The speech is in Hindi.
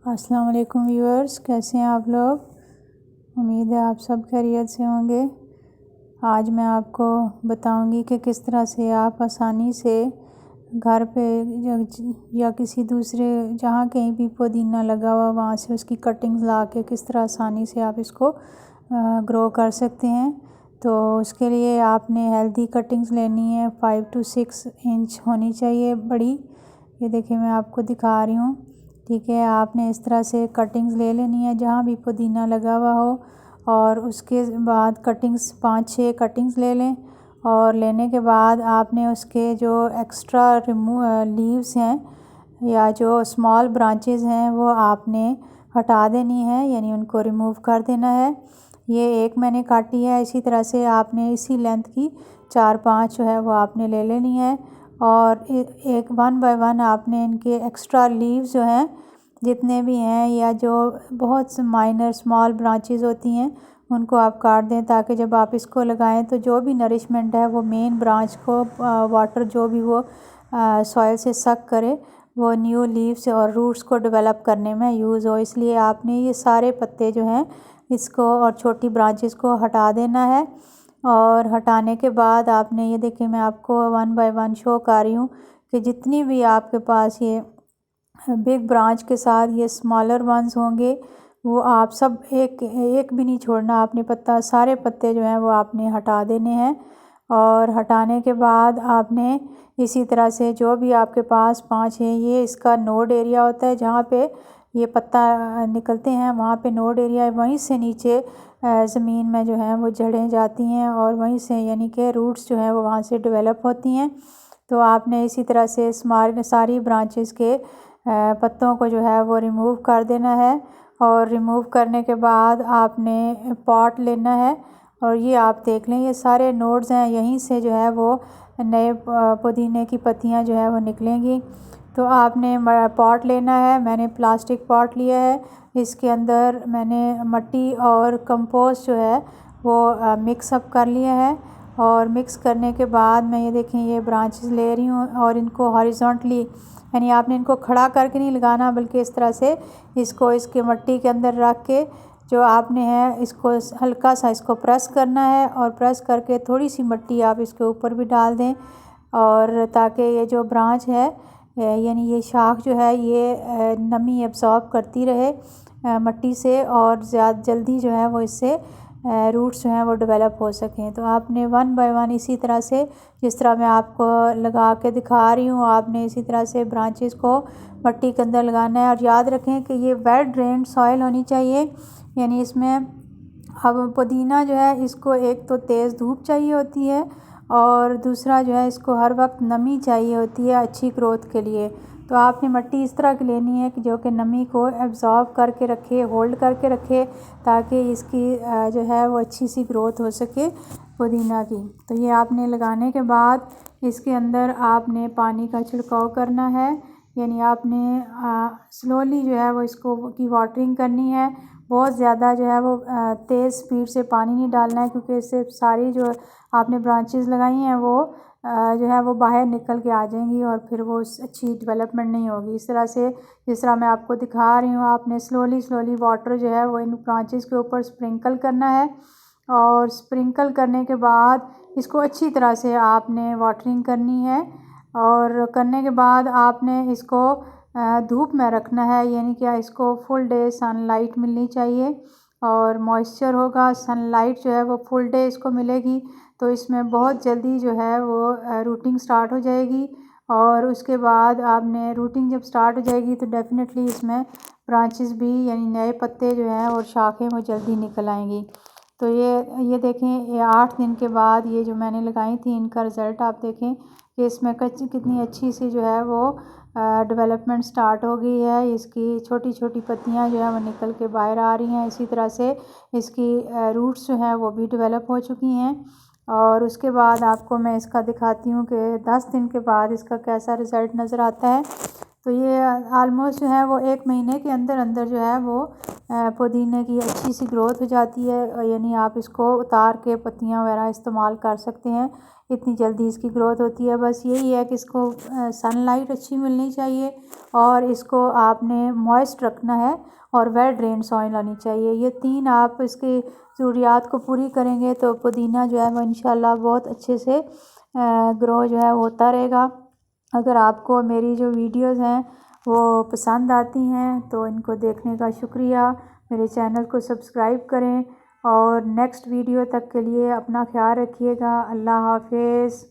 अस्सलाम वालेकुम व्यूअर्स, कैसे हैं आप लोग। उम्मीद है आप सब खैरियत से होंगे। आज मैं आपको बताऊंगी कि किस तरह से आप आसानी से घर पे या किसी दूसरे जहाँ कहीं भी पुदीना लगा हुआ वहाँ से उसकी कटिंग्स ला के किस तरह आसानी से आप इसको ग्रो कर सकते हैं। तो उसके लिए आपने हेल्दी कटिंग्स लेनी है, 5 to 6 इंच होनी चाहिए बड़ी। ये देखिए मैं आपको दिखा रही हूँ, ठीक है। आपने इस तरह से कटिंग्स ले लेनी है जहाँ भी पुदीना लगा हुआ हो, और उसके बाद कटिंग्स 5-6 कटिंग्स ले लें। और लेने के बाद आपने उसके जो एक्स्ट्रा लीव्स हैं या जो स्मॉल ब्रांचेस हैं वो आपने हटा देनी है, यानी उनको रिमूव कर देना है। ये एक मैंने काटी है, इसी तरह से आपने इसी लेंथ की 4-5 जो है वो आपने ले लेनी है। और एक 1 बाय 1 आपने इनके एक्स्ट्रा लीव्स जो हैं जितने भी हैं या जो बहुत से माइनर स्मॉल ब्रांचेस होती हैं उनको आप काट दें, ताकि जब आप इसको लगाएं तो जो भी नरिशमेंट है वो मेन ब्रांच को वाटर जो भी वो सॉइल से सक करे वो न्यू लीव्स और रूट्स को डेवलप करने में यूज़ हो। इसलिए आपने ये सारे पत्ते जो हैं इसको और छोटी ब्रांचेस को हटा देना है। और हटाने के बाद आपने ये देखिए मैं आपको 1 बाय 1 शो कर रही हूँ कि जितनी भी आपके पास ये बिग ब्रांच के साथ ये स्मॉलर वंस होंगे वो आप सब एक एक भी नहीं छोड़ना आपने पत्ता, सारे पत्ते जो हैं वो आपने हटा देने हैं। और हटाने के बाद आपने इसी तरह से जो भी आपके पास 5 है, ये इसका नोड एरिया होता है जहाँ पे ये पत्ता निकलते हैं, वहाँ पे नोड एरिया है। वहीं से नीचे ज़मीन में जो है वो जड़ें जाती हैं और वहीं से यानी कि रूट्स जो हैं वो वहाँ से डेवलप होती हैं। तो आपने इसी तरह से सारी ब्रांचेस के पत्तों को जो है वो रिमूव कर देना है। और रिमूव करने के बाद आपने पॉट लेना है, और ये आप देख लें ये सारे नोड्स हैं, यहीं से जो है वो नए पुदीने की पत्तियां जो है वो निकलेंगी। तो आपने पॉट लेना है, मैंने प्लास्टिक पॉट लिया है। इसके अंदर मैंने मट्टी और कंपोस्ट जो है वो मिक्स अप कर लिया है। और मिक्स करने के बाद मैं ये देखें ये ब्रांचेस ले रही हूँ और इनको हॉरिजॉन्टली, यानी आपने इनको खड़ा करके नहीं लगाना बल्कि इस तरह से इसको इसके मट्टी के अंदर रख के जो आपने है इसको हल्का सा इसको प्रेस करना है, और प्रेस करके थोड़ी सी मट्टी आप इसके ऊपर भी डाल दें, और ताकि ये जो ब्रांच है यानी ये शाख जो है ये नमी एब्जॉर्ब करती रहे मट्टी से, और ज़्यादा जल्दी जो है वो इससे रूट्स जो हैं वो डेवलप हो सकें। तो आपने 1 बाय 1 इसी तरह से जिस तरह मैं आपको लगा के दिखा रही हूँ आपने इसी तरह से ब्रांचेस को मट्टी के अंदर लगाना है। और याद रखें कि ये वेल ड्रेन्ड सॉइल होनी चाहिए, यानी इसमें अब पुदीना जो है इसको एक तो तेज़ धूप चाहिए होती है और दूसरा जो है इसको हर वक्त नमी चाहिए होती है अच्छी ग्रोथ के लिए। तो आपने मट्टी इस तरह की लेनी है कि जो कि नमी को एब्जॉर्ब करके रखे, होल्ड करके रखे, ताकि इसकी जो है वो अच्छी सी ग्रोथ हो सके पुदीना की। तो ये आपने लगाने के बाद इसके अंदर आपने पानी का छिड़काव करना है, यानी आपने स्लोली जो है वो इसको की वाटरिंग करनी है। बहुत ज़्यादा जो है वो तेज़ स्पीड से पानी नहीं डालना है, क्योंकि इससे सारी जो आपने ब्रांचेस लगाई हैं वो जो है वो बाहर निकल के आ जाएंगी और फिर वो अच्छी डेवलपमेंट नहीं होगी। इस तरह से जिस तरह मैं आपको दिखा रही हूँ आपने स्लोली वाटर जो है वो इन ब्रांचेस के ऊपर स्प्रिंकल करना है। और स्प्रिंकल करने के बाद इसको अच्छी तरह से आपने वाटरिंग करनी है, और करने के बाद आपने इसको धूप में रखना है, यानी कि इसको फुल डे सनलाइट मिलनी चाहिए और मॉइस्चर होगा। सनलाइट जो है वो फुल डे इसको मिलेगी तो इसमें बहुत जल्दी जो है वो रूटिंग स्टार्ट हो जाएगी। और उसके बाद आपने रूटिंग जब स्टार्ट हो जाएगी तो डेफिनेटली इसमें ब्रांचेस भी यानी नए पत्ते जो हैं और शाखें वो जल्दी निकल आएंगी। तो ये देखें ये 8 दिन के बाद ये जो मैंने लगाई थी इनका रिज़ल्ट आप देखें कि इसमें कितनी अच्छी सी जो है वो डेवलपमेंट स्टार्ट हो गई है। इसकी छोटी छोटी पत्तियां जो है वो निकल के बाहर आ रही हैं। इसी तरह से इसकी रूट्स जो हैं वो भी डेवलप हो चुकी हैं। और उसके बाद आपको मैं इसका दिखाती हूँ कि 10 दिन के बाद इसका कैसा रिज़ल्ट नज़र आता है। तो ये आलमोस्ट जो है वो 1 महीने के अंदर अंदर जो है वो पुदीने की अच्छी सी ग्रोथ हो जाती है, यानी आप इसको उतार के पत्तियां वगैरह इस्तेमाल कर सकते हैं, इतनी जल्दी इसकी ग्रोथ होती है। बस यही है कि इसको सनलाइट अच्छी मिलनी चाहिए और इसको आपने मॉइस्ट रखना है और वेल ड्रेन सॉइल आनी चाहिए। ये 3 आप इसकी ज़रूरियात को पूरी करेंगे तो पुदीना जो है वो इंशाल्लाह बहुत अच्छे से ग्रो जो है होता रहेगा। अगर आपको मेरी जो वीडियोज़ हैं वो पसंद आती हैं तो इनको देखने का शुक्रिया। मेरे चैनल को सब्सक्राइब करें और नेक्स्ट वीडियो तक के लिए अपना ख्याल रखिएगा। अल्लाह हाफ़िज़।